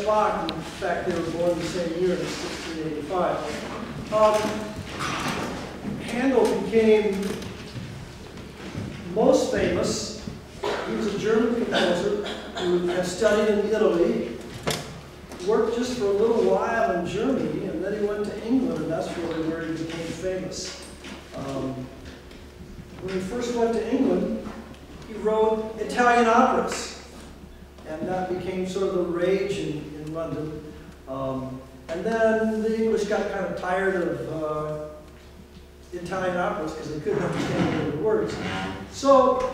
Bach. In fact, they were born the same year in 1685. Handel became most famous. He was a German composer who had studied in Italy, worked just for a little while in Germany, and then he went to England, and that's really where he became famous. When he first went to England, he wrote Italian operas, and that became sort of the rage in London. And then the English got kind of tired of Italian operas because they couldn't understand any of the words. So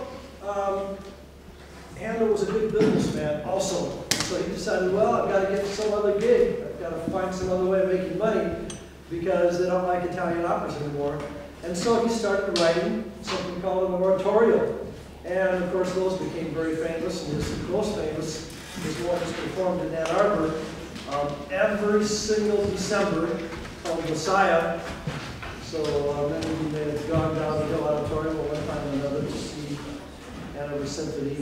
Handel was a good businessman also. So he decided, well, I've got to get some other gig. I've got to find some other way of making money because they don't like Italian operas anymore. And so he started writing something called an oratorio. And of course, those became very famous. And his most famous is one that's performed in Ann Arbor every single December called Messiah. So many of you may have gone down to the Hill Auditorium one time or another to see Ann Arbor Symphony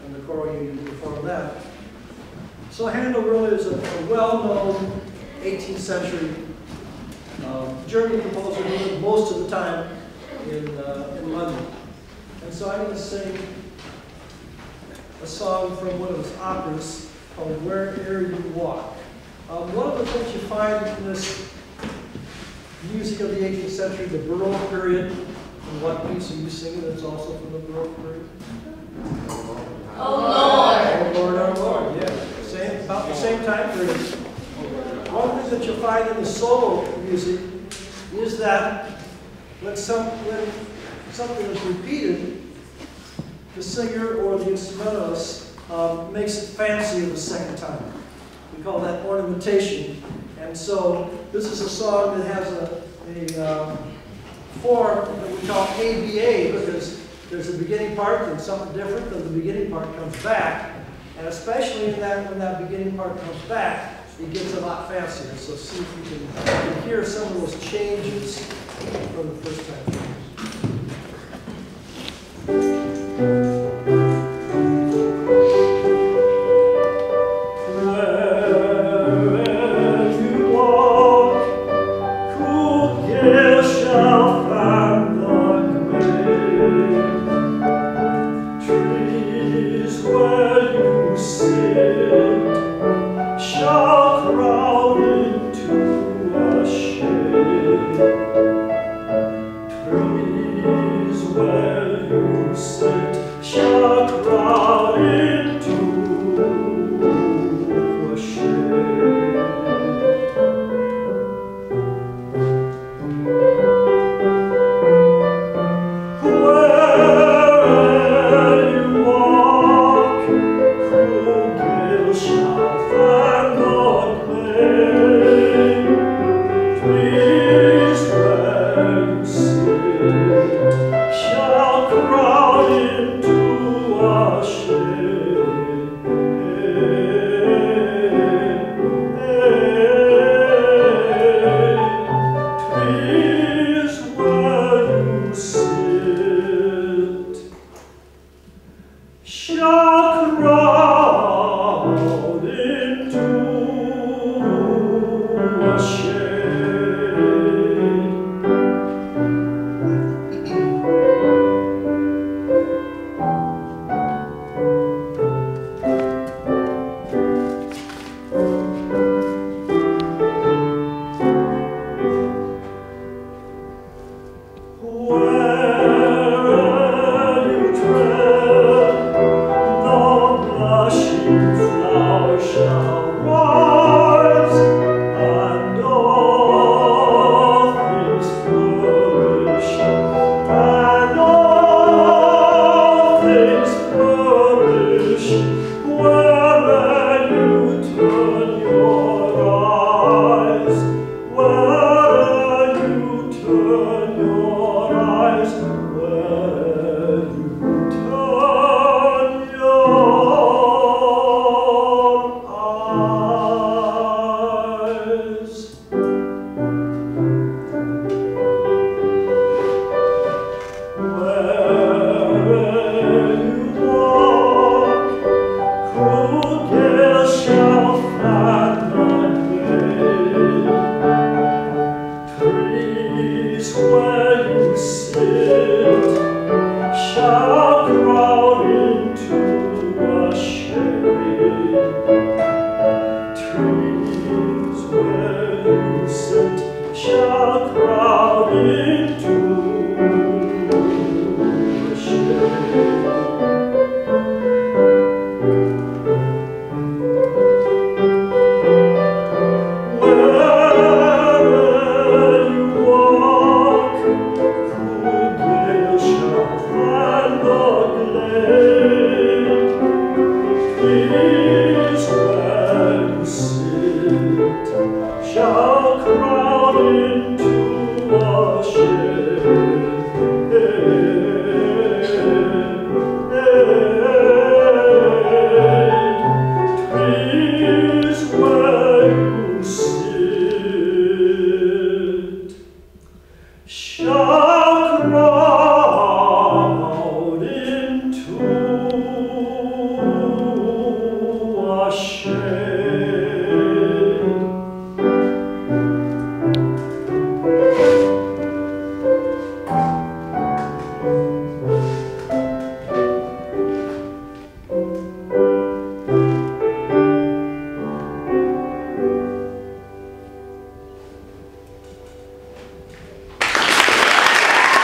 and the choral union perform that. So Handel really is a well-known 18th century German composer who lived most of the time in London. And so I'm going to sing a song from one of his operas called Where'er You Walk. One of the things you find in this music of the 18th century, the Baroque period, and what piece are you singing that's also from the Baroque period? Oh Lord! Oh Lord, our Lord, yeah. About the same time period. One thing that you'll find in the solo music is that when something is repeated, the singer or the instrumentalist makes it fancier the second time. We call that ornamentation. And so this is a song that has a form that we call ABA because there's a beginning part and something different, then the beginning part comes back. And especially in that, when that beginning part comes back, it gets a lot fancier. So see if you can hear some of those changes from the first time. Tree shade.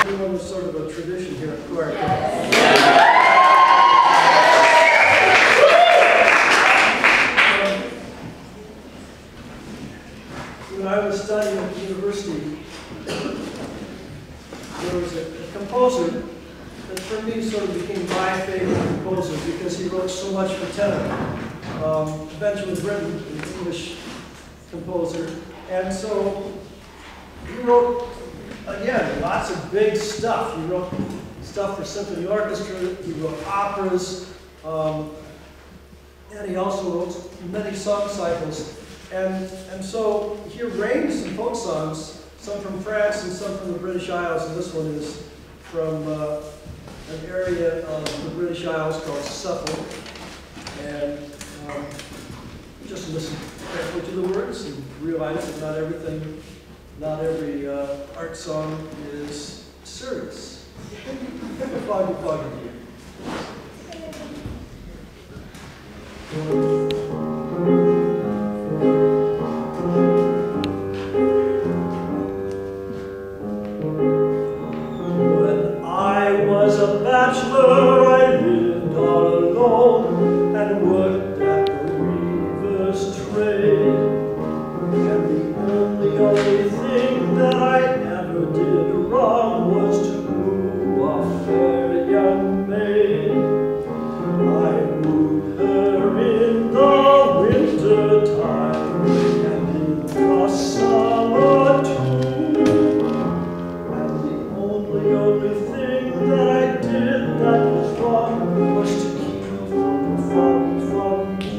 Everyone was sort of a tradition here at Clark. When I was studying at the university, there was a composer that for me sort of became my favorite composer because he wrote so much for tenor. Benjamin Britten, an English composer, and so he wrote, again, lots of big stuff. He wrote stuff for symphony orchestra, he wrote operas, and he also wrote many song cycles. And so he arranged some folk songs, some from France and some from the British Isles, and this one is from an area of the British Isles called Suffolk. And just listen carefully to the words and realize that not every art song is serious. Foggy, foggy dear. When I was a bachelor, I lived all alone and worked at the weaver's trade. And the only thing that I ever did wrong was to woo a fair young maid. I wooed her in the winter time and in the summer too. And the only thing that I did that was wrong was to keep her from you.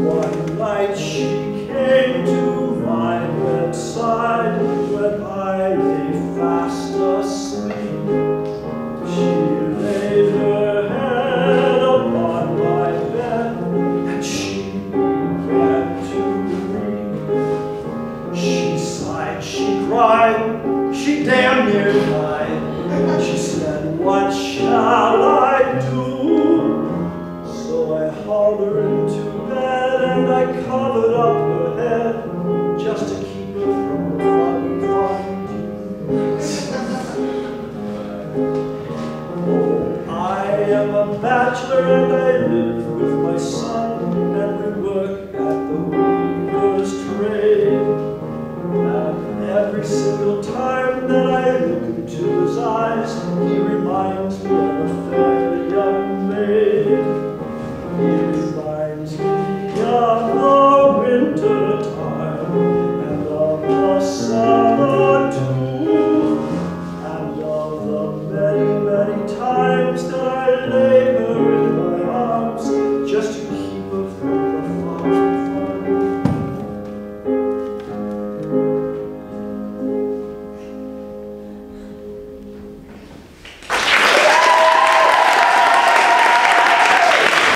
One night she came to my bedside when I lay fast asleep. She laid her head upon my bed and she began to weep. She sighed, she cried, she damn near died. She said, "What shall I do?" So I hauled her into bed and I covered up her head just to keep her from the foggy dew. Oh, I am a bachelor and I live with my son and we work at the weaver's trade. And every single time that I look into his eyes, he reminds me of a fair young maid.